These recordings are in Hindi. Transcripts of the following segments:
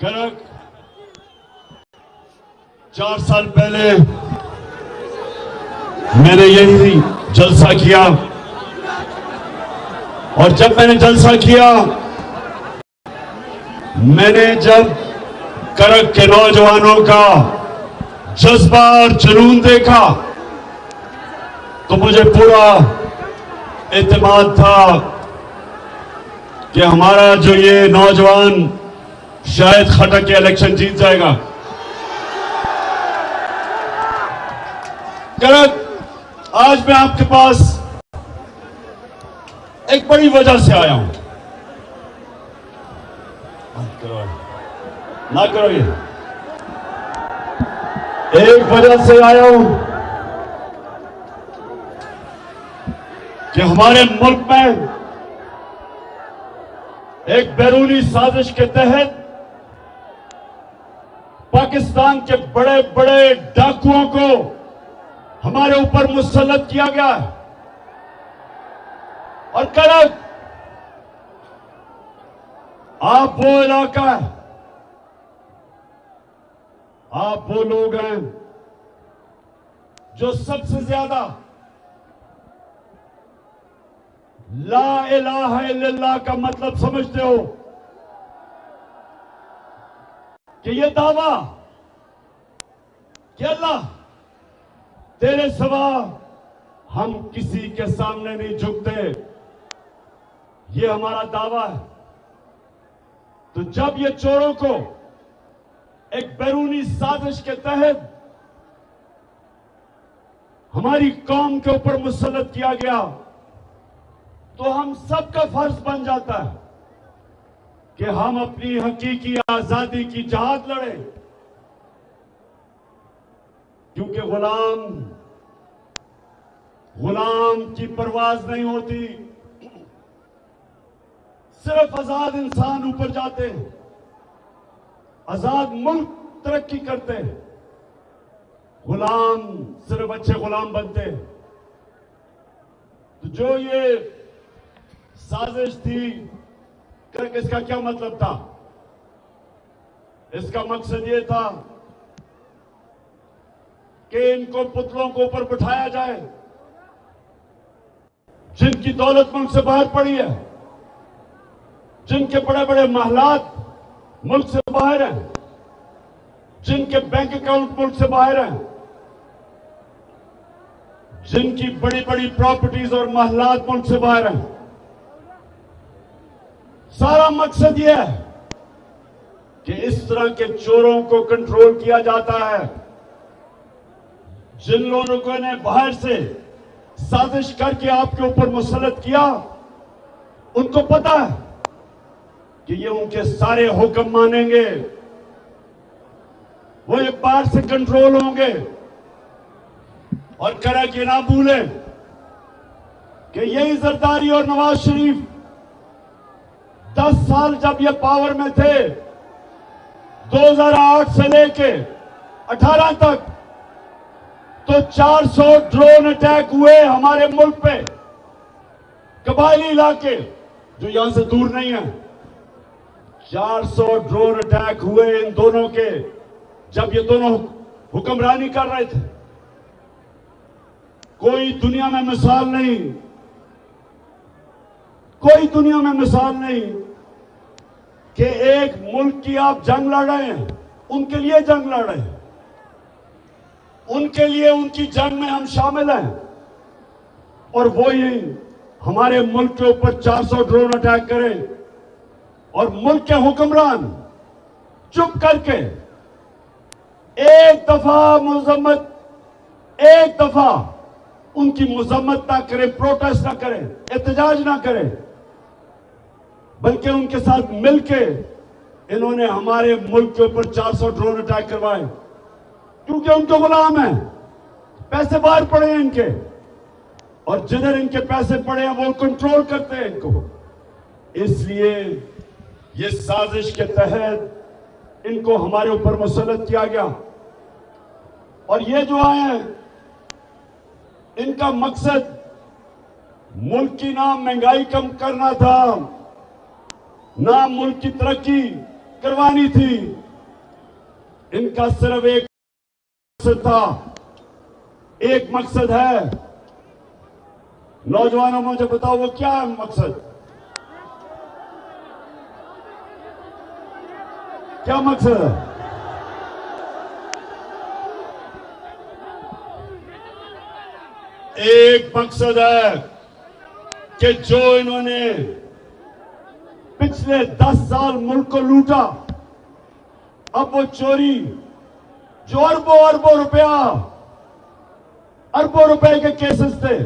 कनक 4 साल पहले मैंने यही जलसा किया और जब मैंने जलसा किया, मैंने जब करक के नौजवानों का जज्बा और जुनून देखा तो मुझे पूरा एतमाद था कि हमारा जो ये नौजवान शायद खटक के इलेक्शन जीत जाएगा। करक, आज मैं आपके पास एक बड़ी वजह से आया हूं। ना करो ये। एक वजह से आया हूं कि हमारे मुल्क में एक बैरूनी साजिश के तहत पाकिस्तान के बड़े बड़े डाकुओं को हमारे ऊपर मुसल्लत किया गया है। और करक, आप वो इलाका है, आप वो लोग हैं जो सबसे ज्यादा ला इलाहा इल्लल्लाह का मतलब समझते हो कि ये दावा कि अल्लाह तेरे सिवा हम किसी के सामने नहीं झुकते, ये हमारा दावा है। तो जब ये चोरों को एक बैरूनी साजिश के तहत हमारी कौम के ऊपर मुसल्लत किया गया, तो हम सबका फर्ज बन जाता है कि हम अपनी हकीकी आजादी की जहाद लड़ें, क्योंकि गुलाम की परवाज नहीं होती, सिर्फ आजाद इंसान ऊपर जाते हैं, आजाद मुल्क तरक्की करते हैं, गुलाम सिर्फ अच्छे गुलाम बनते हैं। तो जो ये साजिश थी, करके इसका क्या मतलब था? इसका मकसद ये था कि इनको पुतलों को ऊपर बिठाया जाए जिनकी दौलत मुल्क से बाहर पड़ी है, जिनके बड़े बड़े महलात मुल्क से बाहर हैं, जिनके बैंक अकाउंट मुल्क से बाहर हैं, जिनकी बड़ी बड़ी प्रॉपर्टीज और महलात मुल्क से बाहर हैं। सारा मकसद यह है कि इस तरह के चोरों को कंट्रोल किया जाता है। जिन लोगों ने बाहर से साजिश करके आपके ऊपर मुसल्लत किया, उनको पता है कि ये उनके सारे हुक्म मानेंगे, वो ये बाहर से कंट्रोल होंगे। और करक ये ना भूलें कि यही जरदारी और नवाज शरीफ 10 साल जब ये पावर में थे, 2008 से लेके 18 तक, तो 400 ड्रोन अटैक हुए हमारे मुल्क पे, कबायली इलाके जो यहां से दूर नहीं है। 400 ड्रोन अटैक हुए इन दोनों के, जब ये दोनों हुक्मरानी कर रहे थे। कोई दुनिया में मिसाल नहीं, कोई दुनिया में मिसाल नहीं कि एक मुल्क की आप जंग लड़ रहे हैं, उनके लिए जंग लड़ रहे हैं, उनके लिए उनकी जंग में हम शामिल हैं। और वो ही हमारे मुल्क के ऊपर 400 ड्रोन अटैक करें और मुल्क के हुक्मरान चुप करके एक दफा उनकी मजम्मत ना करें, प्रोटेस्ट ना करें, एहतजाज ना करें, बल्कि उनके साथ मिलके इन्होंने हमारे मुल्क के ऊपर 400 ड्रोन अटैक करवाए, क्योंकि उनके गुलाम हैं, पैसे बाहर पड़े हैं इनके, और जिधर इनके पैसे पड़े हैं वो कंट्रोल करते हैं इनको। इसलिए ये साजिश के तहत इनको हमारे ऊपर मुसल्लत किया गया। और ये जो आए हैं, इनका मकसद मुल्क की ना महंगाई कम करना था, ना मुल्क की तरक्की करवानी थी। इनका सिर्फ एक मकसद था, एक मकसद है। नौजवानों, मुझे बताओ वो क्या है मकसद? क्या मकसद है? एक मकसद है कि जो इन्होंने पिछले 10 साल मुल्क को लूटा, अब वो चोरी जो अरबों रुपए के केसेस थे,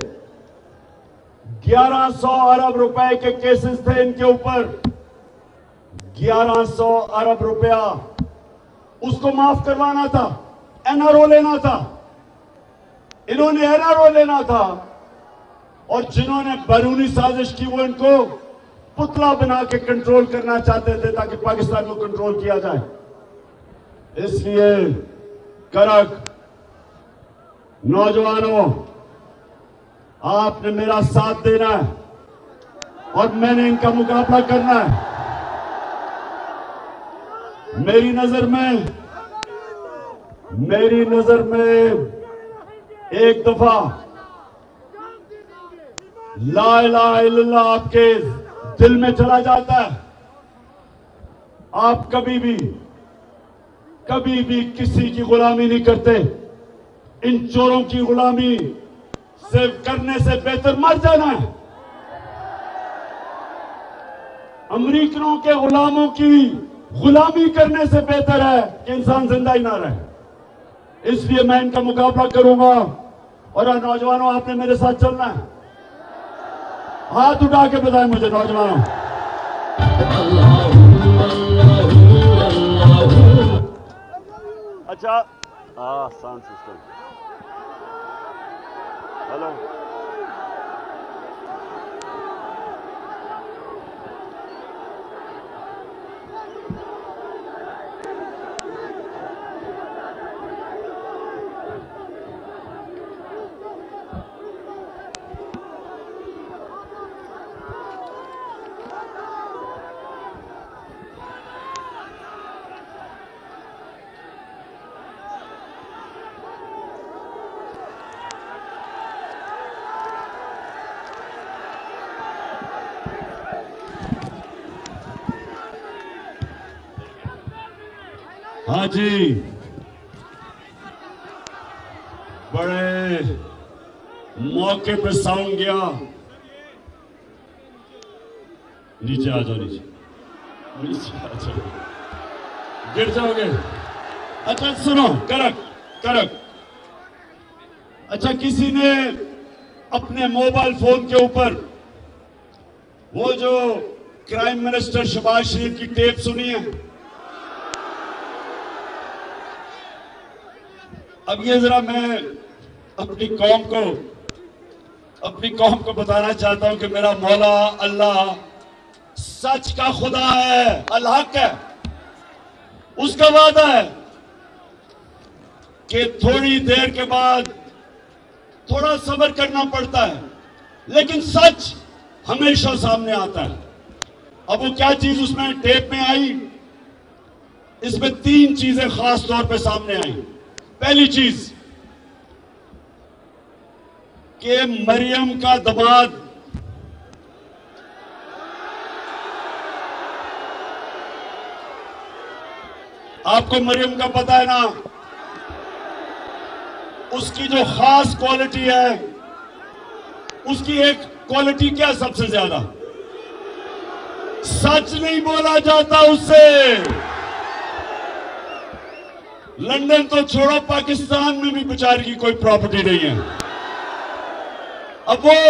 1100 अरब रुपए के केसेस थे इनके ऊपर, 1100 अरब रुपया उसको माफ करवाना था, एनआरओ लेना था। इन्होंने एनआरओ लेना था और जिन्होंने बैरूनी साजिश की वो इनको पुतला बना के कंट्रोल करना चाहते थे ताकि पाकिस्तान को कंट्रोल किया जाए। इसलिए करक नौजवानों, आपने मेरा साथ देना है और मैंने इनका मुकाबला करना है। मेरी नजर में एक दफा ला इलाहा इल्लल्लाह आपके दिल में चला जाता है, आप कभी भी किसी की गुलामी नहीं करते। इन चोरों की गुलामी सिर्फ करने से बेहतर मर जाना है। अमेरिकनों के गुलामों की गुलामी करने से बेहतर है कि इंसान जिंदा ही ना रहे। इसलिए मैं इनका मुकाबला करूंगा। और नौजवानों, आपने मेरे साथ चलना है। हाथ उठा के बताएं मुझे नौजवानों। अच्छा, साउंड सिस्टम, हेलो। हाँ जी, बड़े मौके पे साउंड गया। नीचे आ जाओ, नीचे आ जाओ, गिर जाओगे। अच्छा सुनो, करक। अच्छा, किसी ने अपने मोबाइल फोन के ऊपर वो जो क्राइम मिनिस्टर शहबाज शरीफ की टेप सुनी है? अब ये जरा मैं अपनी कौम को बताना चाहता हूं कि मेरा मौला अल्लाह सच का खुदा है, अल्लाह है। उसका वादा है कि थोड़ी देर के बाद थोड़ा सब्र करना पड़ता है, लेकिन सच हमेशा सामने आता है। अब वो क्या चीज उसमें टेप में आई? इसमें 3 चीजें खास तौर पे सामने आई। पहली चीज कि मरियम का दामाद आपको मरियम का पता है ना, उसकी जो खास क्वालिटी है, उसकी एक क्वालिटी क्या सबसे ज्यादा? सच नहीं बोला जाता उससे। लंदन तो छोड़ो, पाकिस्तान में भी बेचारी की कोई प्रॉपर्टी नहीं है। अब वो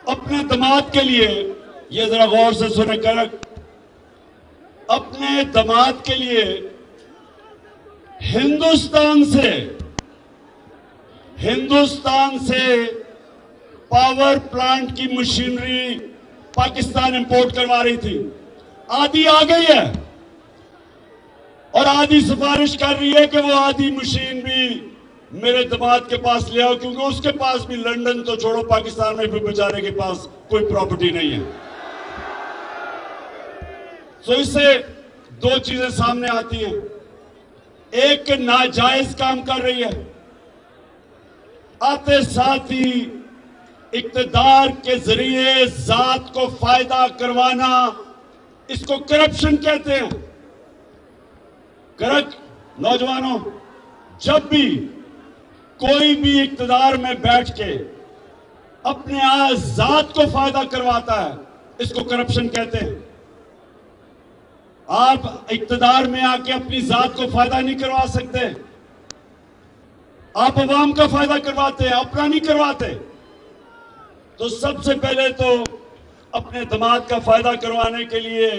अपने दामाद के लिए, ये जरा गौर से सुने करक, अपने दामाद के लिए हिंदुस्तान से पावर प्लांट की मशीनरी पाकिस्तान इंपोर्ट करवा रही थी, आधी आ गई है और आधी सिफारिश कर रही है कि वो आधी मशीन भी मेरे दामाद के पास ले आओ, क्योंकि उसके पास भी लंदन तो छोड़ो, पाकिस्तान में भी बेचारे के पास कोई प्रॉपर्टी नहीं है। तो इससे दो चीजें सामने आती हैं, एक नाजायज काम कर रही है, आते साथ ही इक्तदार के जरिए जात को फायदा करवाना, इसको करप्शन कहते हैं। नौजवानों, जब भी कोई भी इक्तदार में बैठ के अपने जात को फायदा करवाता है, इसको करप्शन कहते हैं। आप इक्तदार में आके अपनी जात को फायदा नहीं करवा सकते, आप अवाम का फायदा करवाते हैं, अपना नहीं करवाते। तो सबसे पहले तो अपने दामाद का फायदा करवाने के लिए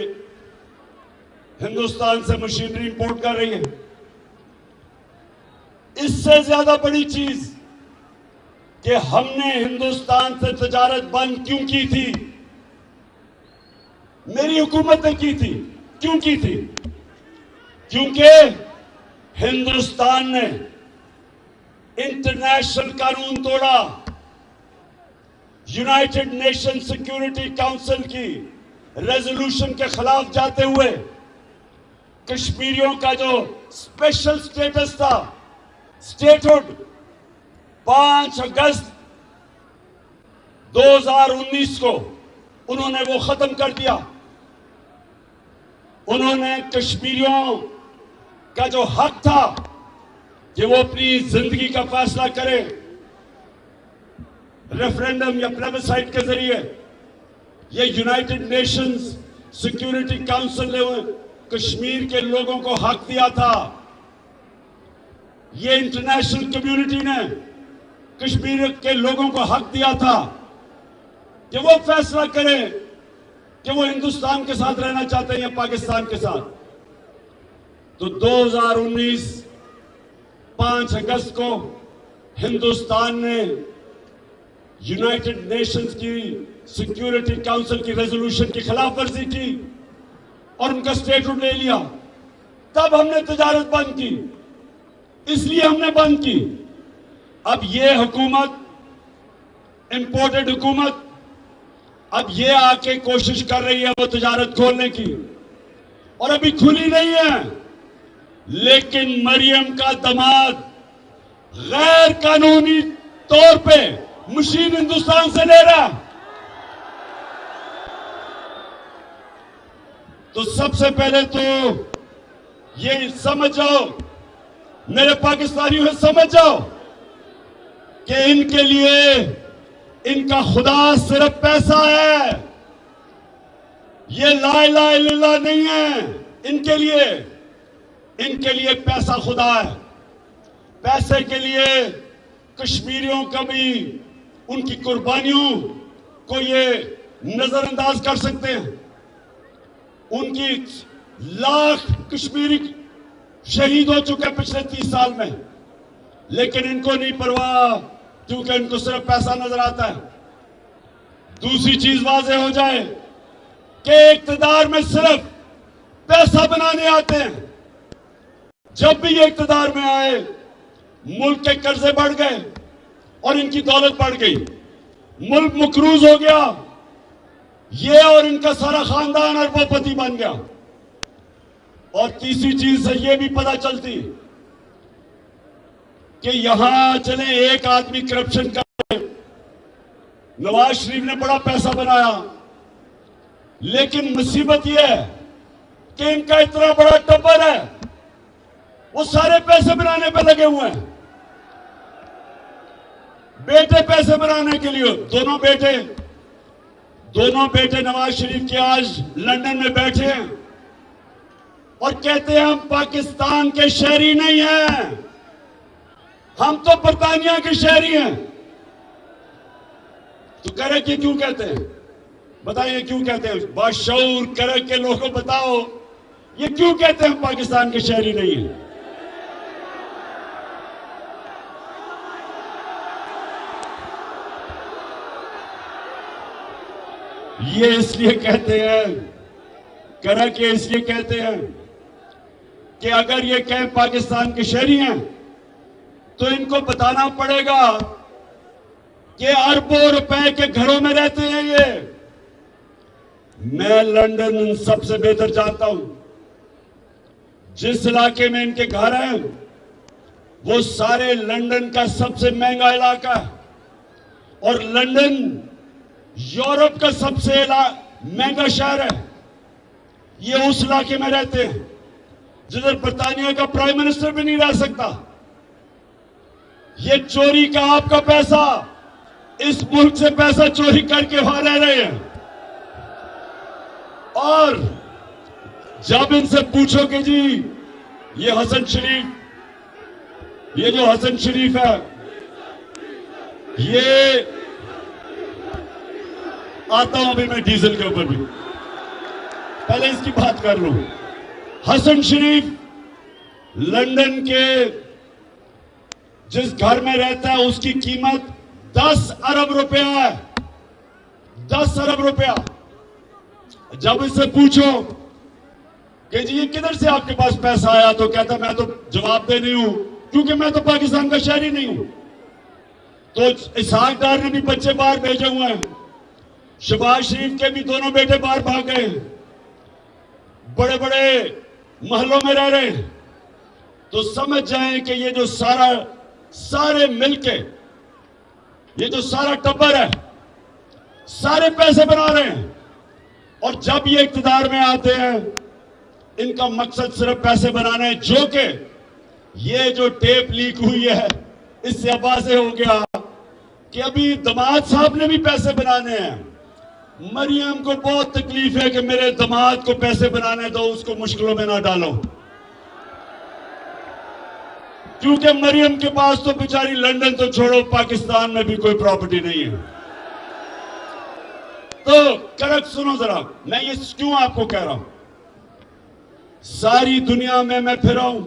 हिंदुस्तान से मशीनरी इंपोर्ट कर रही है। इससे ज्यादा बड़ी चीज कि हमने हिंदुस्तान से तजारत बंद क्यों की थी, मेरी हुकूमत ने की थी। क्यों की थी? क्योंकि हिंदुस्तान ने इंटरनेशनल कानून तोड़ा, यूनाइटेड नेशन सिक्योरिटी काउंसिल की रेजोल्यूशन के खिलाफ जाते हुए कश्मीरियों का जो स्पेशल स्टेटस था, स्टेटहुड, 5 अगस्त 2019 को उन्होंने वो खत्म कर दिया। उन्होंने कश्मीरियों का जो हक था कि वो अपनी जिंदगी का फैसला करें रेफरेंडम या प्लेबिसाइट के जरिए, ये यूनाइटेड नेशंस सिक्योरिटी काउंसिल ने कश्मीर के लोगों को हक दिया था। ये इंटरनेशनल कम्युनिटी ने कश्मीर के लोगों को हक दिया था कि वो फैसला करें कि वो हिंदुस्तान के साथ रहना चाहते हैं या पाकिस्तान के साथ। तो 2019 5 अगस्त को हिंदुस्तान ने यूनाइटेड नेशंस की सिक्योरिटी काउंसिल की रेजोल्यूशन की खिलाफ वर्जी की और उनका स्टेटहुड ले लिया। तब हमने तजारत बंद की, इसलिए हमने बंद की। अब ये हुकूमत, इंपोर्टेड हुकूमत, अब ये आके कोशिश कर रही है वो तजारत खोलने की, और अभी खुली नहीं है। लेकिन मरियम का दामाद गैर कानूनी तौर पे मशीन हिंदुस्तान से ले रहा। तो सबसे पहले तो ये समझ जाओ, मेरे पाकिस्तानियों समझ जाओ कि इनके लिए इनका खुदा सिर्फ पैसा है, ये ला इलाहा इल्लल्लाह नहीं है। इनके लिए पैसा खुदा है। पैसे के लिए कश्मीरियों का भी उनकी कुर्बानियों को ये नजरअंदाज कर सकते हैं। उनकी लाख कश्मीरी शहीद हो चुके पिछले 30 साल में, लेकिन इनको नहीं परवाह, क्योंकि इनको सिर्फ पैसा नजर आता है। दूसरी चीज वाज़ेह हो जाए कि इक्तदार में सिर्फ पैसा बनाने आते हैं। जब भी ये इक्तदार में आए, मुल्क के कर्जे बढ़ गए और इनकी दौलत बढ़ गई, मुल्क मकरूज हो गया, ये और इनका सारा खानदान अरबोपति बन गया। और तीसरी चीज से ये भी पता चलती कि यहां चले एक आदमी करप्शन कर, नवाज शरीफ ने बड़ा पैसा बनाया, लेकिन मुसीबत यह है कि इनका इतना बड़ा टब्बर है, वो सारे पैसे बनाने पे लगे हुए हैं। बेटे पैसे बनाने के लिए, दोनों बेटे नवाज शरीफ के आज लंदन में बैठे हैं और कहते हैं हम पाकिस्तान के शहरी नहीं हैं, हम तो बरतानिया के शहरी हैं। तो करे कि क्यों कहते हैं? बताइए क्यों कहते हैं? बाशऊर करे के लोगों बताओ, ये क्यों कहते हैं हम पाकिस्तान के शहरी नहीं हैं? ये इसलिए कहते हैं, करा के इसलिए कहते हैं कि अगर ये कहें पाकिस्तान के शहरी हैं तो इनको बताना पड़ेगा कि अरबों रुपए के घरों में रहते हैं ये। मैं लंदन सबसे बेहतर जानता हूं। जिस इलाके में इनके घर हैं वो सारे लंदन का सबसे महंगा इलाका है और लंदन यूरोप का सबसे महंगा शहर है। ये उस इलाके में रहते हैं जिधर बर्तानिया का प्राइम मिनिस्टर भी नहीं रह सकता। ये चोरी का आपका पैसा, इस मुल्क से पैसा चोरी करके वहां रह रहे हैं। और जब इनसे पूछो कि जी ये हसन शरीफ, ये जो हसन शरीफ है, ये आता हूं अभी मैं डीजल के ऊपर भी, पहले इसकी बात कर लूं। हसन शरीफ लंदन के जिस घर में रहता है उसकी कीमत 10 अरब रुपया है। 10 अरब रुपया। जब इससे पूछो कि जी ये किधर से आपके पास पैसा आया, तो कहता मैं तो जवाब दे नहीं हूं क्योंकि मैं तो पाकिस्तान का शहरी नहीं हूं। तो इसहाक डार ने भी बच्चे बाहर भेजे हुए हैं, शहबाज शरीफ के भी दोनों बेटे बाहर भाग गए, बड़े बड़े महलों में रह रहे हैं। तो समझ जाएं कि ये जो सारे मिलके, ये जो सारा टब्बर है, सारे पैसे बना रहे हैं। और जब ये इख्तिदार में आते हैं इनका मकसद सिर्फ पैसे बनाना है। जो कि ये जो टेप लीक हुई है इससे अब वाज़ेह हो गया कि अभी दामाद साहब ने भी पैसे बनाने हैं। मरियम को बहुत तकलीफ है कि मेरे दामाद को पैसे बनाने दो, उसको मुश्किलों में ना डालो, क्योंकि मरियम के पास तो बेचारी लंदन तो छोड़ो पाकिस्तान में भी कोई प्रॉपर्टी नहीं है। तो करेक्ट सुनो जरा, मैं ये क्यों आपको कह रहा हूं। सारी दुनिया में मैं फिरा हूं,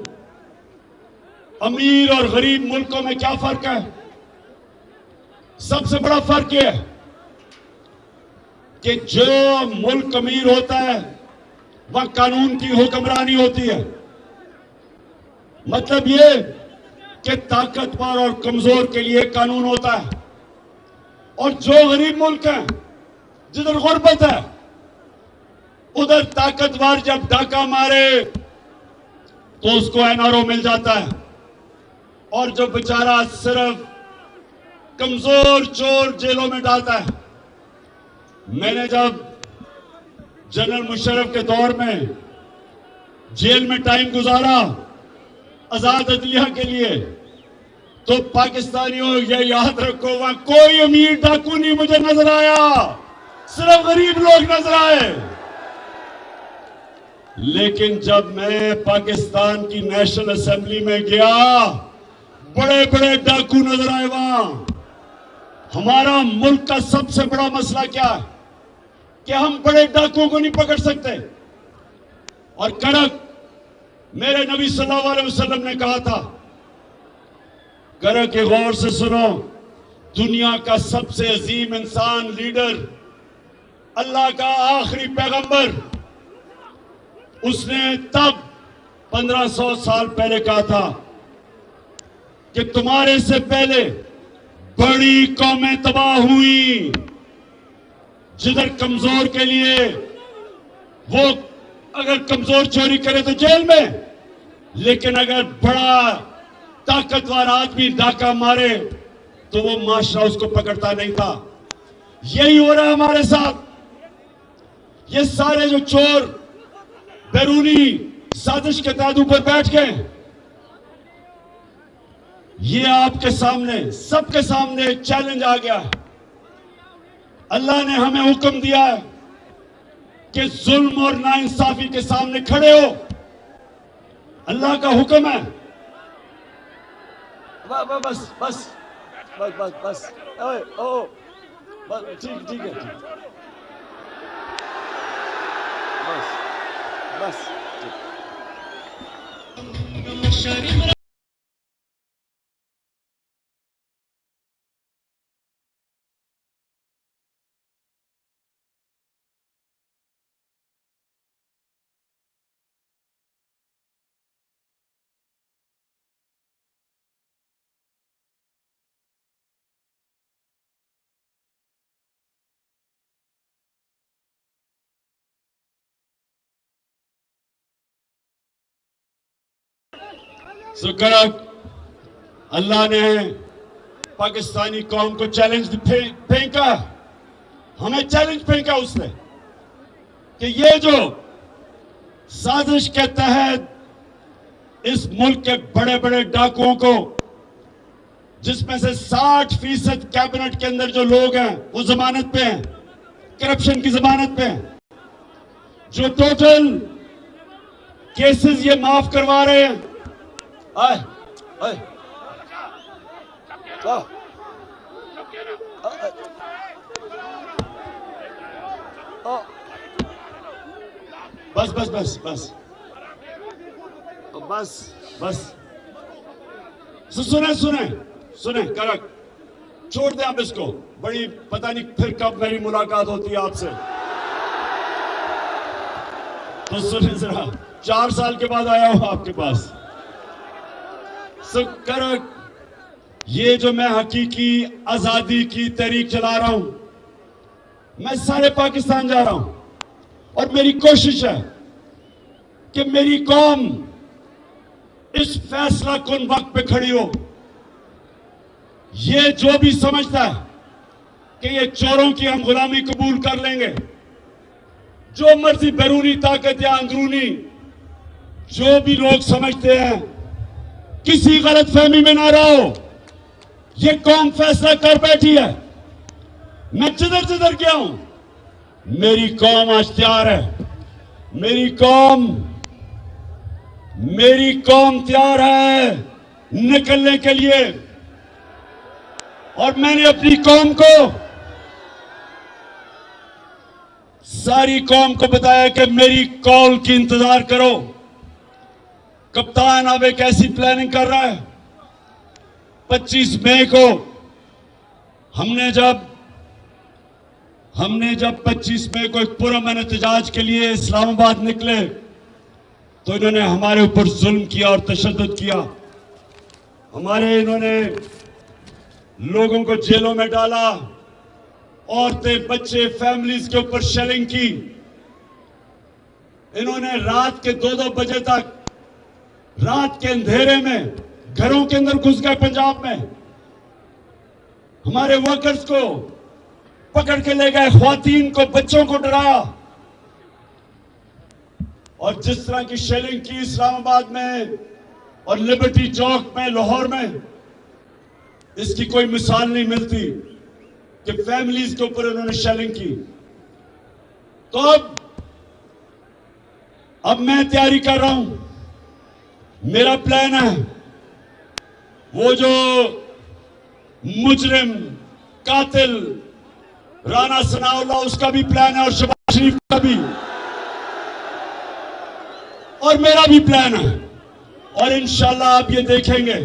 अमीर और गरीब मुल्कों में क्या फर्क है? सबसे बड़ा फर्क यह है कि जो मुल्क अमीर होता है वह कानून की हुक्मरानी होती है। मतलब ये कि ताकतवर और कमजोर के लिए कानून होता है, और जो गरीब मुल्क है जिधर गुर्बत है उधर ताकतवर जब डाका मारे तो उसको एनआरओ मिल जाता है, और जो बेचारा सिर्फ कमजोर चोर जेलों में डालता है। मैंने जब जनरल मुशर्रफ के दौर में जेल में टाइम गुजारा आजाद अदलिया के लिए, तो पाकिस्तानियों ये याद रखो वहां कोई अमीर डाकू नहीं मुझे नजर आया, सिर्फ गरीब लोग नजर आए। लेकिन जब मैं पाकिस्तान की नेशनल असेंबली में गया बड़े बड़े डाकू नजर आए वहां। हमारा मुल्क का सबसे बड़ा मसला क्या है कि हम बड़े डाकुओं को नहीं पकड़ सकते। और कड़क मेरे नबी सल्लल्लाहु अलैहि वसल्लम ने कहा था, कड़क के गौर से सुनो, दुनिया का सबसे अजीम इंसान, लीडर, अल्लाह का आखिरी पैगंबर, उसने तब 1500 साल पहले कहा था कि तुम्हारे से पहले बड़ी कौमें तबाह हुई जिधर कमजोर के लिए, वो अगर कमजोर चोरी करे तो जेल में, लेकिन अगर बड़ा ताकतवर आदमी डाका मारे तो वो माशरा उसको पकड़ता नहीं था। यही हो रहा है हमारे साथ। ये सारे जो चोर बैरूनी साजिश के तहत ऊपर बैठ गए, ये आपके सामने, सबके सामने चैलेंज आ गया है। अल्लाह ने हमें हुक्म दिया है कि जुल्म और नाइंसाफी के सामने खड़े हो। अल्लाह का हुक्म है। बस बस बस बस बस बस ठीक ठीक है, बस बस। शुक्र अल्लाह ने पाकिस्तानी कौम को चैलेंज फेंका, हमें चैलेंज फेंका उसने कि ये जो साजिश के तहत इस मुल्क के बड़े बड़े डाकुओं को, जिसमें से 60% कैबिनेट के अंदर जो लोग हैं वो जमानत पे हैं, करप्शन की जमानत पे हैं, जो टोटल केसेस ये माफ करवा रहे हैं। आए, आए, बस बस बस बस बस बस सुने सुने सुने करक छोड़ दें आप इसको। बड़ी पता नहीं फिर कब मेरी मुलाकात होती है आपसे, तो सुने जरा, 4 साल के बाद आया हूं आपके पास। करक ये जो मैं हकीकी आजादी की तहरीक चला रहा हूं, मैं सारे पाकिस्तान जा रहा हूं और मेरी कोशिश है कि मेरी कौम इस फैसला कुन वक्त पे खड़ी हो। ये जो भी समझता है कि ये चोरों की हम गुलामी कबूल कर लेंगे, जो मर्जी बैरूनी ताकत या अंदरूनी जो भी लोग समझते हैं, किसी गलत फहमी में ना रहो। ये कौम फैसला कर बैठी है। मैं जिधर जिधर गया हूं, मेरी कौम आज तैयार है। मेरी कौम तैयार है निकलने के लिए। और मैंने अपनी कौम को, सारी कौम को बताया कि मेरी कॉल की इंतजार करो। कप्तान अब एक ऐसी प्लानिंग कर रहा है, 25 मई को हमने जब 25 मई को एक पुरअमन एहतजाज के लिए इस्लामाबाद निकले, तो इन्होंने हमारे ऊपर जुल्म किया और तशद्दुद किया। इन्होंने लोगों को जेलों में डाला, औरतें, बच्चे, फैमिलीज के ऊपर शेलिंग की। इन्होंने रात के 2-2 बजे तक, रात के अंधेरे में घरों के अंदर घुस गए पंजाब में। हमारे वर्कर्स को पकड़ के ले गए, ख्वातीन को, बच्चों को डराया। और जिस तरह की शेलिंग की इस्लामाबाद में और लिबर्टी चौक में, लाहौर में, इसकी कोई मिसाल नहीं मिलती कि फैमिलीज के ऊपर उन्होंने शेलिंग की। तो अब मैं तैयारी कर रहा हूं। मेरा प्लान है, वो जो मुजरिम कातिल राना सनाउल्लाह, उसका भी प्लान है, और शहबाज शरीफ का भी, और मेरा भी प्लान है। और इंशाल्लाह आप ये देखेंगे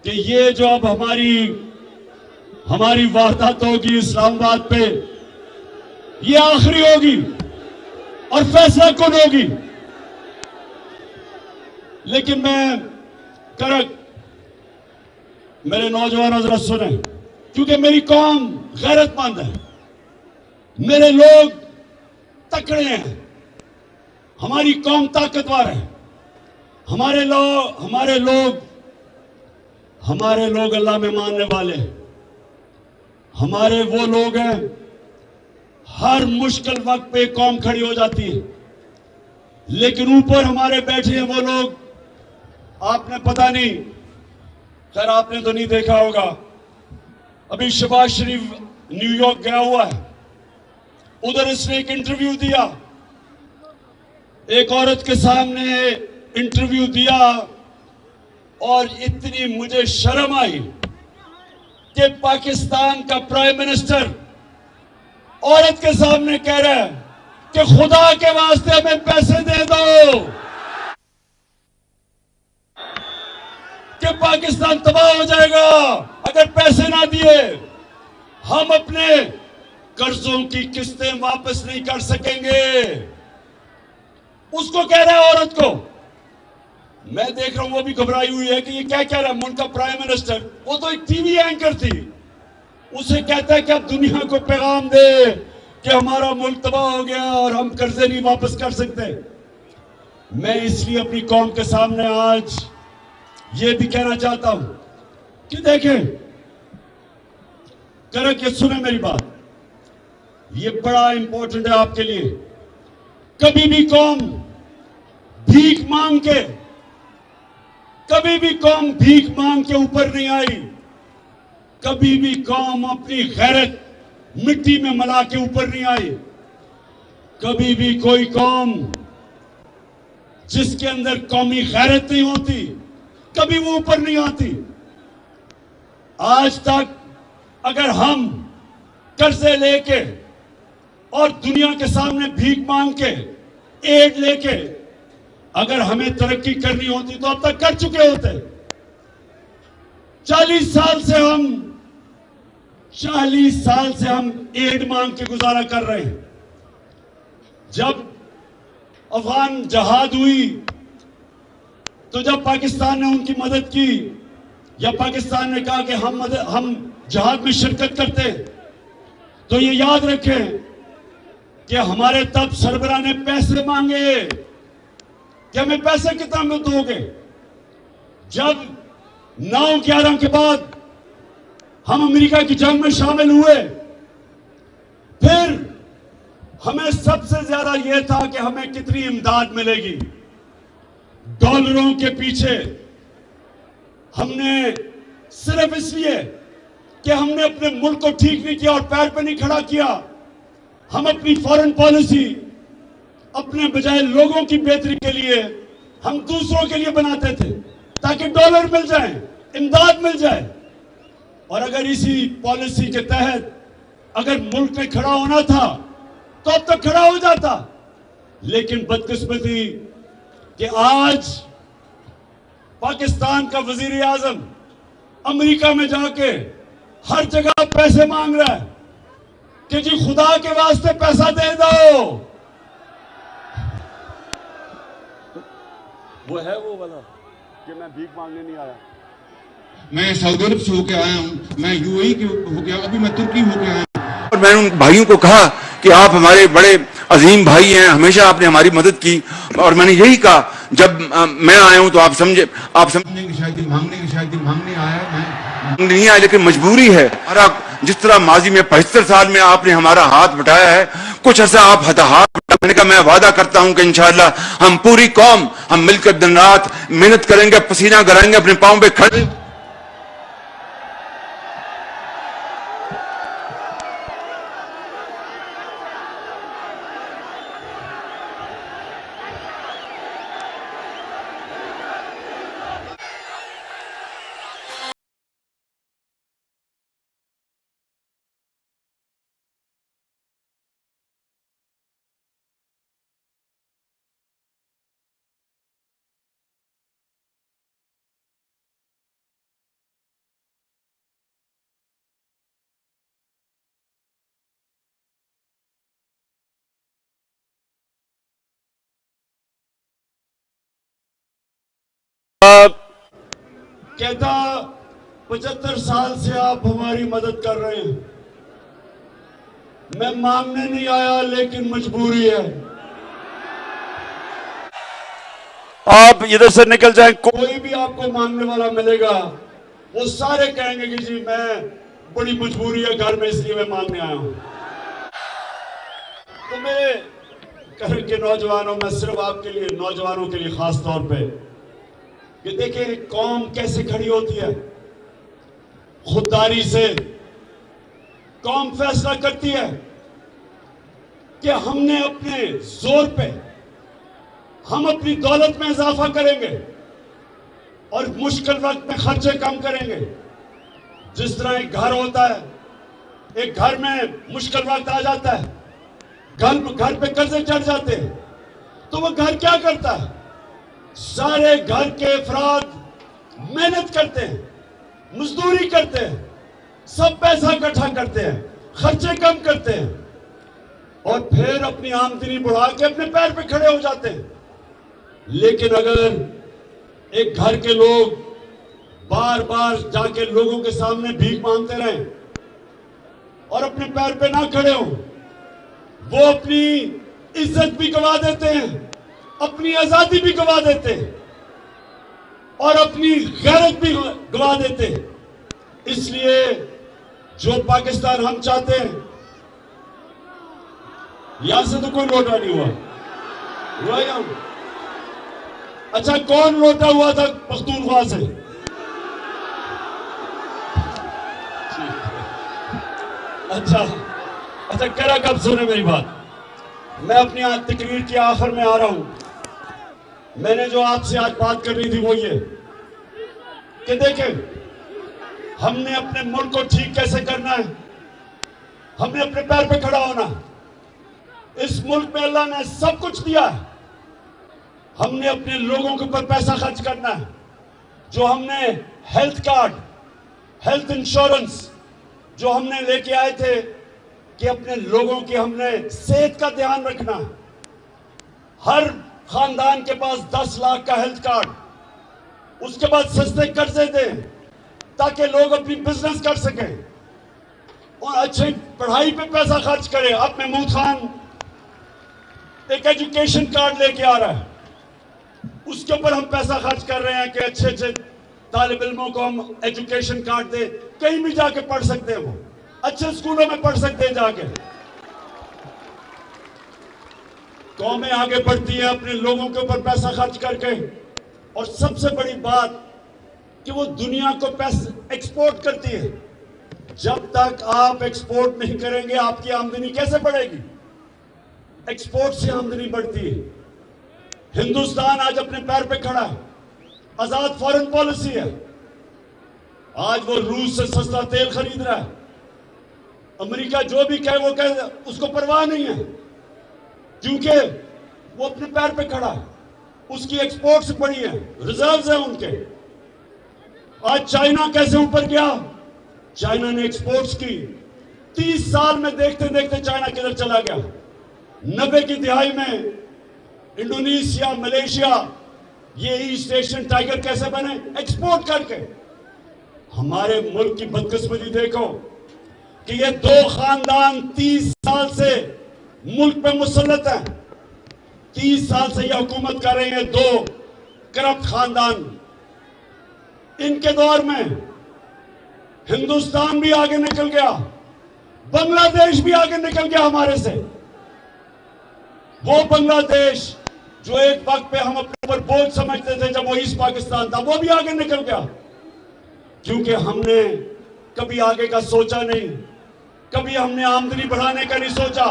कि ये जो अब हमारी वारदात होगी इस्लामाबाद पे, ये आखिरी होगी और फैसला कुन होगी। लेकिन मैं करक, मेरे नौजवानों जरा सुने, क्योंकि मेरी कौम गैरतमंद है, मेरे लोग तकड़े हैं, हमारी कौम ताकतवर है। हमारे लोग अल्लाह में मानने वाले, हमारे वो लोग हैं, हर मुश्किल वक्त पे कौम खड़ी हो जाती है। लेकिन ऊपर हमारे बैठे हैं वो लोग, आपने पता नहीं, खैर आपने तो नहीं देखा होगा, अभी शहबाज शरीफ न्यूयॉर्क गया हुआ है, उधर इसने एक इंटरव्यू दिया, एक औरत के सामने इंटरव्यू दिया, और इतनी मुझे शर्म आई कि पाकिस्तान का प्राइम मिनिस्टर औरत के सामने कह रहा है कि खुदा के वास्ते हमें पैसे दे दो कि पाकिस्तान तबाह हो जाएगा अगर पैसे ना दिए, हम अपने कर्जों की किस्तें वापस नहीं कर सकेंगे। उसको कह रहा है औरत को। मैं देख रहा हूं वो भी घबराई हुई है कि ये क्या कह रहा है। मुल्क का प्राइम मिनिस्टर, वो तो एक टीवी एंकर थी, उसे कहता है कि आप दुनिया को पैगाम दे कि हमारा मुल्क तबाह हो गया और हम कर्जे नहीं वापस कर सकते। मैं इसलिए अपनी कौम के सामने आज ये भी कहना चाहता हूं कि देखें, करके सुने मेरी बात, ये बड़ा इंपॉर्टेंट है आपके लिए। कभी भी कौम भीख मांग के, कभी भी कौम भीख मांग के ऊपर नहीं आई। कभी भी कौम अपनी गैरत मिट्टी में मिला के ऊपर नहीं आई। कभी भी कोई कौम जिसके अंदर कौमी गैरत नहीं होती, कभी वो ऊपर नहीं आती। आज तक अगर हम कर्जे लेके और दुनिया के सामने भीख मांग के, एड लेके अगर हमें तरक्की करनी होती तो अब तक कर चुके होते। 40 साल से हम एड मांग के गुजारा कर रहे हैं। जब अफगान जहाद हुई तो जब पाकिस्तान ने उनकी मदद की या पाकिस्तान ने कहा कि हम जहाद में शिरकत करते, तो ये याद रखें कि हमारे तब सरबराह ने पैसे मांगे कि हमें पैसे कितना में दोगे। जब 9/11 के बाद हम अमेरिका की जंग में शामिल हुए, फिर हमें सबसे ज्यादा यह था कि हमें कितनी इमदाद मिलेगी। डॉलरों के पीछे हमने सिर्फ इसलिए कि हमने अपने मुल्क को ठीक नहीं किया और पैर पर नहीं खड़ा किया, हम अपनी फॉरेन पॉलिसी अपने बजाय लोगों की बेहतरी के लिए, हम दूसरों के लिए बनाते थे ताकि डॉलर मिल जाए, इमदाद मिल जाए। और अगर इसी पॉलिसी के तहत अगर मुल्क में खड़ा होना था तो अब तक खड़ा हो जाता। लेकिन बदकिस्मती कि आज पाकिस्तान का वजीर आजम अमेरिका में जाके हर जगह पैसे मांग रहा है कि जी खुदा के वास्ते पैसा दे दो। वो है वो वाला कि मैं भीख मांगने नहीं आया। मैं सऊदी अरब से होके आया हूँ, मैं यूएई के होके, अभी मैं तुर्की होके आया हूँ। और मैंने उन भाइयों को कहा कि आप हमारे बड़े अजीम भाई हैं, हमेशा आपने हमारी मदद की। और मैंने यही कहा जब मैं आया हूं तो आप समझे शायद मांगने आया, मैं नहीं आया, लेकिन मजबूरी है। हमारा जिस तरह माजी में 75 साल में आपने हमारा हाथ बटाया है, कुछ ऐसा आप हाथ मैंने कहा मैं वादा करता हूं कि इंशाअल्लाह हम पूरी कौम हम मिलकर दिन रात मेहनत करेंगे, पसीना गराएंगे, अपने पांव पे खड़े। कहता 75 साल से आप हमारी मदद कर रहे हैं। मैं मांगने नहीं आया, लेकिन मजबूरी है। आप इधर से निकल जाएं, कोई भी आपको मांगने वाला मिलेगा, वो सारे कहेंगे कि जी मैं बड़ी मजबूरी है घर में, इसलिए मैं मांगने आया हूं। तो मेरे घर के नौजवानों, मैं सिर्फ आपके लिए, नौजवानों के लिए खास तौर पे, कि देखिए कौम कैसे खड़ी होती है। खुददारी से कौम फैसला करती है कि हमने अपने जोर पे हम अपनी दौलत में इजाफा करेंगे और मुश्किल वक्त में खर्चे कम करेंगे। जिस तरह एक घर होता है, एक घर में मुश्किल वक्त आ जाता है, घर पे कर्जे चढ़ जाते हैं, तो वो घर क्या करता है, सारे घर के अफराद मेहनत करते हैं, मजदूरी करते हैं, सब पैसा इकट्ठा करते हैं, खर्चे कम करते हैं और फिर अपनी आमदनी बढ़ा के अपने पैर पे खड़े हो जाते हैं। लेकिन अगर एक घर के लोग बार बार जाके लोगों के सामने भीख मांगते रहें और अपने पैर पे ना खड़े हो, वो अपनी इज्जत भी गवा देते हैं, अपनी आजादी भी गवा देते हैं और अपनी गैरत भी गवा देते। इसलिए जो पाकिस्तान हम चाहते हैं, यहां से तो कोई लौटा नहीं हुआ यहाँ? अच्छा, कौन लौटा हुआ था पख्तूनख्वा से? अच्छा करा कब सुने मेरी बात। मैं अपनी आज तकरीर के आखिर में आ रहा हूं। मैंने जो आपसे आज बात करनी थी वो ये कि देखें, हमने अपने मुल्क को ठीक कैसे करना है, हमने अपने पैर पे खड़ा होना। इस मुल्क में अल्लाह ने सब कुछ दिया है, हमने अपने लोगों के ऊपर पैसा खर्च करना है। जो हमने हेल्थ कार्ड, हेल्थ इंश्योरेंस जो हमने लेके आए थे कि अपने लोगों की हमने सेहत का ध्यान रखना है। हर खानदान के पास 10 लाख का हेल्थ कार्ड, उसके बाद सस्ते कर्जे दें ताकि लोग अपनी बिजनेस कर सकें और अच्छी पढ़ाई पे पैसा खर्च करें। अब महमूद खान एक एजुकेशन कार्ड लेके आ रहा है, उसके ऊपर हम पैसा खर्च कर रहे हैं कि अच्छे अच्छे तालिब इल्मों को हम एजुकेशन कार्ड दे, कहीं भी जाके पढ़ सकते हैं, वो अच्छे स्कूलों में पढ़ सकते हैं जाके। कौमें आगे बढ़ती है अपने लोगों के ऊपर पैसा खर्च करके, और सबसे बड़ी बात कि वो दुनिया को पैसा एक्सपोर्ट करती है। जब तक आप एक्सपोर्ट नहीं करेंगे आपकी आमदनी कैसे बढ़ेगी? एक्सपोर्ट से आमदनी बढ़ती है। हिंदुस्तान आज अपने पैर पे खड़ा है, आजाद फॉरेन पॉलिसी है। आज वो रूस से सस्ता तेल खरीद रहा है, अमेरिका जो भी कहे वो कहे, उसको परवाह नहीं है, क्योंकि वो अपने पैर पे खड़ा है, उसकी एक्सपोर्ट्स बड़ी है, रिजर्व्स हैं उनके। आज चाइना कैसे ऊपर गया? चाइना ने एक्सपोर्ट्स की, 30 साल में देखते देखते चाइना किधर चला गया। 90 की दिहाई में इंडोनेशिया, मलेशिया, ये ईस्ट एशियन टाइगर कैसे बने? एक्सपोर्ट करके। हमारे मुल्क की बदकिस्मती देखो कि ये 2 खानदान 30 साल से मुल्क पे मुसल्लत है, 30 साल से ये हुकूमत कर रहे हैं 2 करप्ट खानदान। इनके दौर में हिंदुस्तान भी आगे निकल गया, बांग्लादेश भी आगे निकल गया हमारे से। वो बांग्लादेश जो एक वक्त पे हम अपने ऊपर बोझ समझते थे जब वो ईस्ट पाकिस्तान था, वो भी आगे निकल गया, क्योंकि हमने कभी आगे का सोचा नहीं, कभी हमने आमदनी बढ़ाने का नहीं सोचा।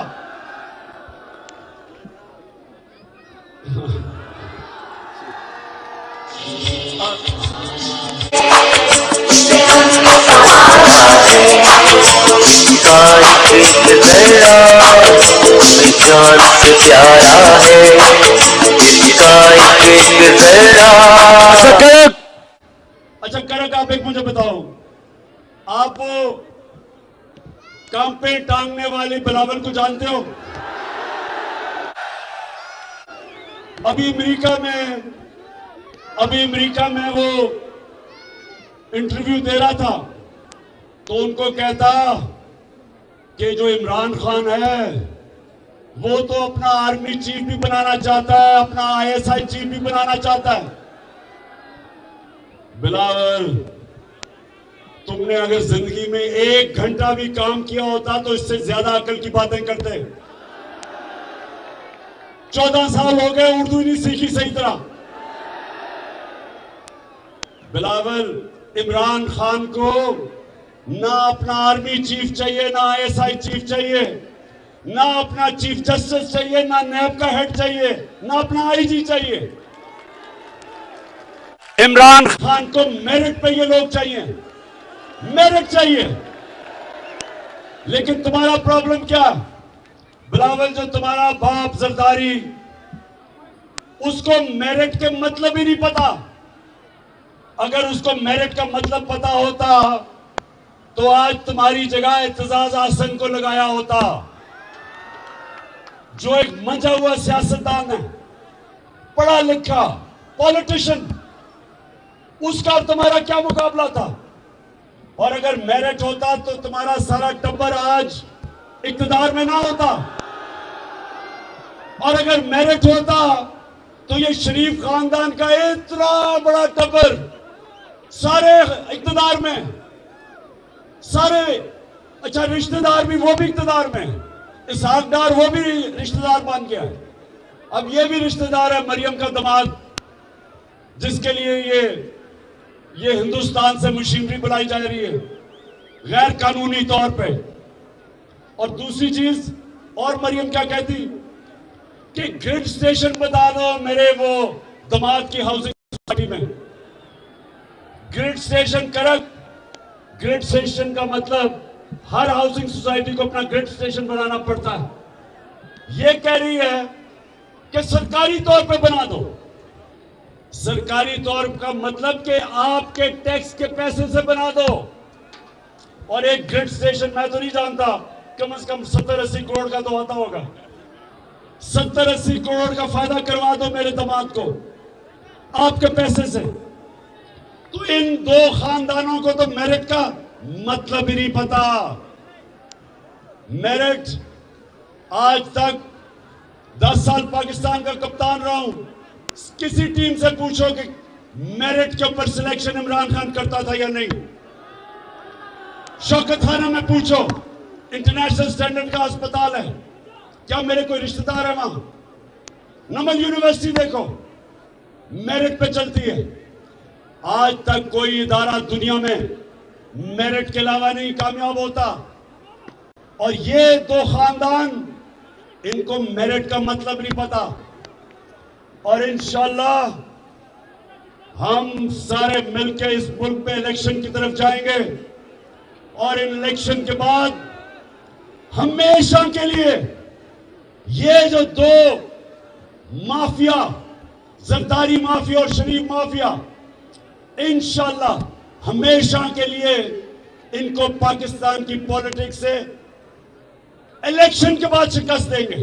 जान से प्यारा है इसका एक जरा। अच्छा करक, आप एक मुझे बताओ, आप वो काम पे टांगने वाले बिलावल को जानते हो? अभी अमेरिका में वो इंटरव्यू दे रहा था, तो उनको कहता कि जो इमरान खान है वो तो अपना आर्मी चीफ भी बनाना चाहता है, अपना ISI चीफ भी बनाना चाहता है। बिलावल, तुमने अगर जिंदगी में 1 घंटा भी काम किया होता तो इससे ज्यादा अकल की बातें करते। 14 साल हो गए उर्दू नहीं सीखी सही तरह। बिलावल, इमरान खान को ना अपना आर्मी चीफ चाहिए, ना ISI चीफ चाहिए, ना अपना चीफ जस्टिस चाहिए, ना नैब का हेड चाहिए, ना अपना IG चाहिए। इमरान खान को मेरिट पे ये लोग चाहिए, मेरिट चाहिए। लेकिन तुम्हारा प्रॉब्लम क्या? बिलावल, जो तुम्हारा बाप जरदारी, उसको मेरिट के मतलब ही नहीं पता। अगर उसको मेरिट का मतलब पता होता तो आज तुम्हारी जगह एतजाज आसन को लगाया होता, जो एक मंझा हुआ सियासतदान है, पढ़ा लिखा पॉलिटिशियन। उसका तुम्हारा क्या मुकाबला था? और अगर मेरिट होता तो तुम्हारा सारा टब्बर आज इक्तदार में ना होता, और अगर मेरिट होता तो ये शरीफ खानदान का इतना बड़ा टब्बर सारे इक़्तिदार में, सारे अच्छा रिश्तेदार भी, वो भी इक़्तिदार में, इसहाक डार वो भी रिश्तेदार बन गया है। अब ये भी रिश्तेदार है मरियम का दामाद, जिसके लिए ये हिंदुस्तान से मशीनरी बुलाई जा रही है गैर कानूनी तौर पे। और दूसरी चीज, और मरियम क्या कहती कि ग्रिड स्टेशन बता दो मेरे वो दामाद की हाउसिंग सोसाइटी में। Grid station correct, grid station का मतलब हर हाउसिंग सोसाइटी को अपना ग्रिड स्टेशन बनाना पड़ता है। ये कह रही है कि सरकारी तौर पे बना दो। सरकारी तौर का मतलब कि आपके टैक्स के पैसे से बना दो। और एक ग्रिड स्टेशन मैं तो नहीं जानता, कम से कम 70-80 करोड़ का तो आता होगा। 70-80 करोड़ का फायदा करवा दो मेरे दामाद को आपके पैसे से। तो इन दो खानदानों को तो मेरिट का मतलब ही नहीं पता। मेरिट, आज तक 10 साल पाकिस्तान का कप्तान रहा हूं, किसी टीम से पूछो कि मेरिट के ऊपर सिलेक्शन इमरान खान करता था या नहीं। शौकत खाना में पूछो, इंटरनेशनल स्टैंडर्ड का अस्पताल है, क्या मेरे कोई रिश्तेदार है वहां? नमल यूनिवर्सिटी देखो, मेरिट पे चलती है। आज तक कोई इदारा दुनिया में मेरिट के अलावा नहीं कामयाब होता। और ये दो खानदान, इनको मेरिट का मतलब नहीं पता। और इंशाअल्लाह हम सारे मिलकर इस मुल्क में इलेक्शन की तरफ जाएंगे और इन इलेक्शन के बाद हमेशा के लिए ये जो दो माफिया, जरदारी माफिया और शरीफ माफिया, इंशाअल्लाह हमेशा के लिए इनको पाकिस्तान की पॉलिटिक्स से इलेक्शन के बाद शिकस्त देंगे,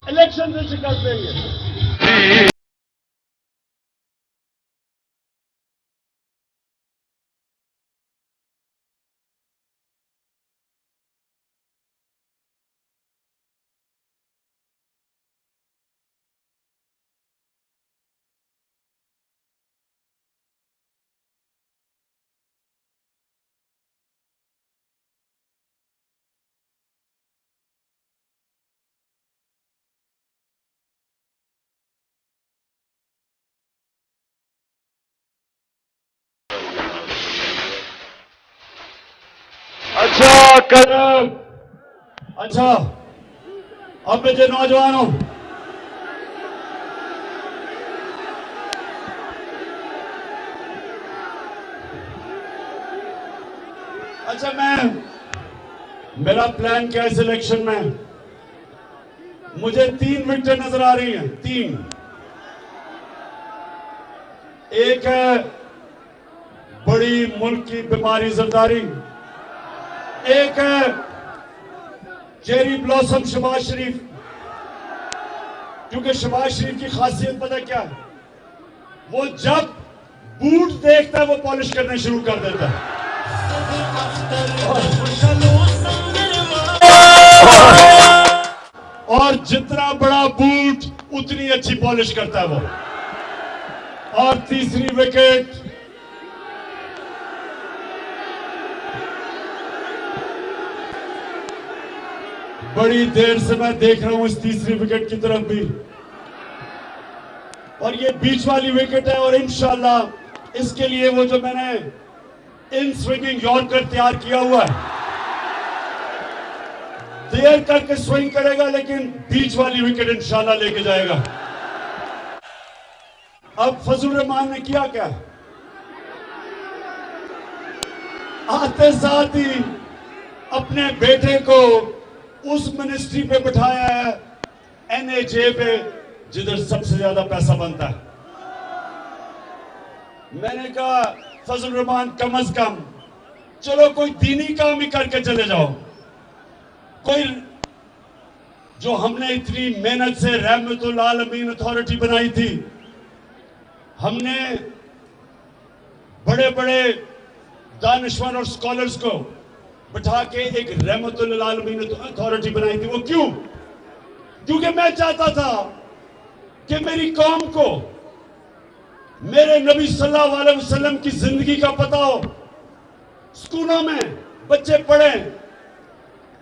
इलेक्शन से शिकस्त देंगे। अच्छा कर, अच्छा अब मुझे नौजवानों, अच्छा मेरा प्लान क्या है सिलेक्शन में? मुझे 3 विकेट नजर आ रही हैं, 3। एक है बड़ी मुल्क की बीमारी जरदारी, एक है चेरी ब्लॉसम शहबाज शरीफ। क्योंकि शहबाज शरीफ की खासियत पता क्या है? वो जब बूट देखता है वो पॉलिश करने शुरू कर देता है। और जितना बड़ा बूट उतनी अच्छी पॉलिश करता है वो। और तीसरी विकेट बड़ी देर से मैं देख रहा हूं इस तीसरी विकेट की तरफ भी, और ये बीच वाली विकेट है। और इंशाअल्लाह इसके लिए वो जो मैंने इन स्विंगिंग यॉर्कर तैयार किया हुआ है, देर करके स्विंग करेगा लेकिन बीच वाली विकेट इंशाअल्लाह लेके जाएगा। अब फजल रहमान ने किया क्या? आते साथ ही अपने बेटे को उस मिनिस्ट्री पे बिठाया है, NHA पे, जिधर सबसे ज्यादा पैसा बनता है। मैंने कहा फजल रहमान कम अज कम चलो कोई दीनी काम ही करके चले जाओ। कोई जो हमने इतनी मेहनत से रहमतुल आलमीन अथॉरिटी बनाई थी, हमने बड़े बड़े दानिशवर और स्कॉलर्स को बिठा के एक रहमतुल आलमीन अथॉरिटी बनाई थी। वो क्यों? क्योंकि मैं चाहता था कि मेरी कौम को मेरे नबी सल्लल्लाहु अलैहि वसल्लम की जिंदगी का पता हो, स्कूलों में बच्चे पढ़ें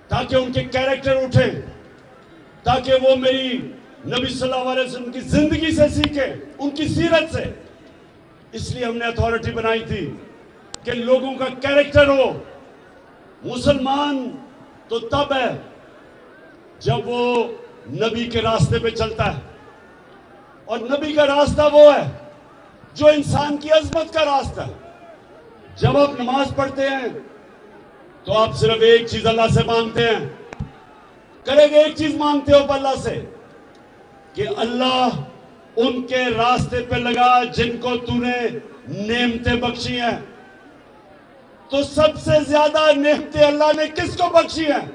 ताकि उनके कैरेक्टर उठे, ताकि वो मेरी नबी सल्लल्लाहु अलैहि वसल्लम की जिंदगी से सीखे, उनकी सीरत से। इसलिए हमने अथॉरिटी बनाई थी कि लोगों का कैरेक्टर हो। मुसलमान तो तब है जब वो नबी के रास्ते पे चलता है, और नबी का रास्ता वो है जो इंसान की अजमत का रास्ता है। जब आप नमाज पढ़ते हैं तो आप सिर्फ एक चीज अल्लाह से मांगते हैं, करेंगे एक चीज मांगते हो अल्लाह से कि अल्लाह उनके रास्ते पे लगा जिनको तूने नेमतें बख्शी हैं। तो सबसे ज्यादा नेमतें अल्लाह ने किसको बख्शी हैं?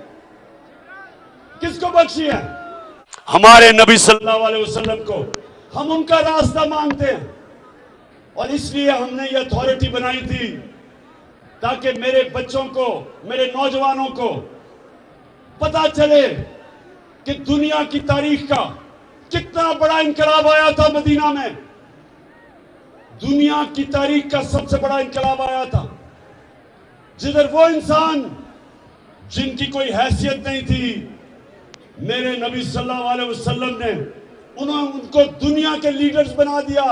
किसको बख्शी हैं? हमारे नबी सल्लल्लाहु अलैहि वसल्लम को। हम उनका रास्ता मांगते हैं, और इसलिए हमने ये अथॉरिटी बनाई थी ताकि मेरे बच्चों को, मेरे नौजवानों को पता चले कि दुनिया की तारीख का कितना बड़ा इनकलाब आया था मदीना में। दुनिया की तारीख का सबसे बड़ा इनकलाब आया था, जिधर वो इंसान जिनकी कोई हैसियत नहीं थी, मेरे नबी सल्लल्लाहु अलैहि वसल्लम ने उनको दुनिया के लीडर्स बना दिया।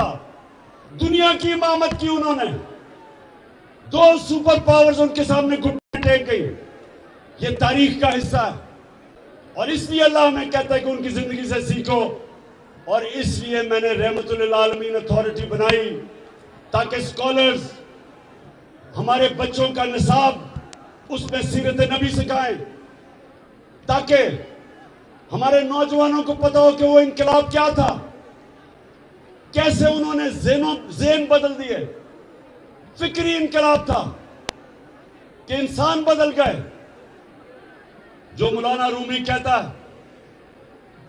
दुनिया की इमामत की उन्होंने। 2 सुपर पावर्स उनके सामने घुटने टेक गई। ये तारीख का हिस्सा है, और इसलिए अल्लाह हमें कहता है कि उनकी जिंदगी से सीखो। और इसलिए मैंने रहमतुल आलमीन अथॉरिटी बनाई ताकि स्कॉलर्स हमारे बच्चों का निसाब उसमें सीरत नबी सिखाएं, ताकि हमारे नौजवानों को पता हो कि वो इनकलाब क्या था, कैसे उन्होंने ज़ेन बदल दिए। फिक्री इनकलाब था कि इंसान बदल गए। जो मौलाना रूमी कहता है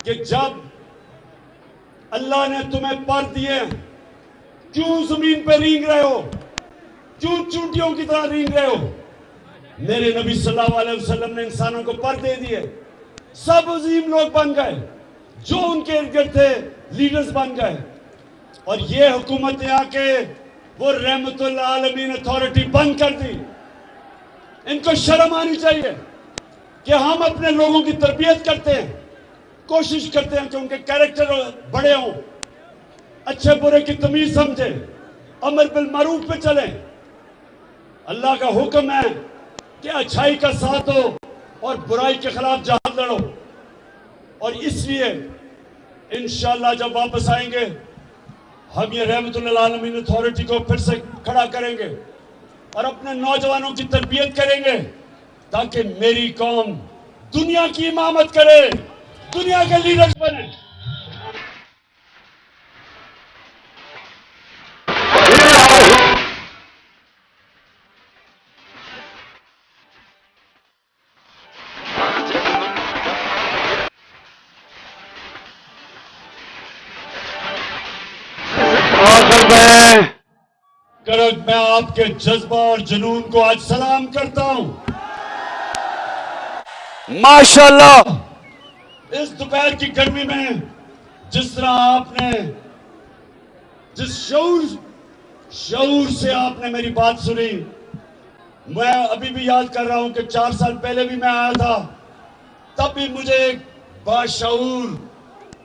कि जब अल्लाह ने तुम्हें पर दिए, क्यों जमीन पे रींग रहे हो, क्यों चूंटियों की तरह रींग रहे हो? मेरे नबी सल्लल्लाहु अलैहि वसल्लम ने इंसानों को पर दे दिए, सब अजीम लोग बन गए, जो उनके इर्द गिर्द थे लीडर्स बन गए। और ये हुकूमत आके वो रहमतुल आलमीन अथॉरिटी बंद कर दी। इनको शर्म आनी चाहिए कि हम अपने लोगों की तरबियत करते हैं, कोशिश करते हैं कि उनके कैरेक्टर बड़े हों, अच्छे बुरे की तमीज समझे, अमर बिल मारूफ पे चलें। अल्लाह का हुक्म है कि अच्छाई का साथ हो और बुराई के खिलाफ जहाद लड़ो। और इसलिए इंशाअल्लाह जब वापस आएंगे हम ये रहमतुल आलमीन अथॉरिटी को फिर से खड़ा करेंगे और अपने नौजवानों की तरबियत करेंगे, ताकि मेरी कौम दुनिया की इमामत करे, दुनिया के लीडर्स बने। मैं आपके जज्बा और जुनून को आज सलाम करता हूं। माशाअल्लाह, इस दोपहर की गर्मी में जिस तरह आपने, जिस शऊर से आपने मेरी बात सुनी, मैं अभी भी याद कर रहा हूं कि 4 साल पहले भी मैं आया था, तब भी मुझे एक बाशऊर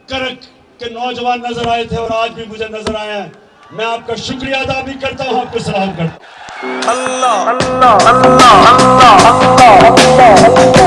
करक के नौजवान नजर आए थे और आज भी मुझे नजर आए हैं। मैं आपका शुक्रिया अदा भी करता हूं, आपको सलाम करता हूं। अल्लाह अल्लाह अल्लाह अल्लाह अल्लाह अल्लाह।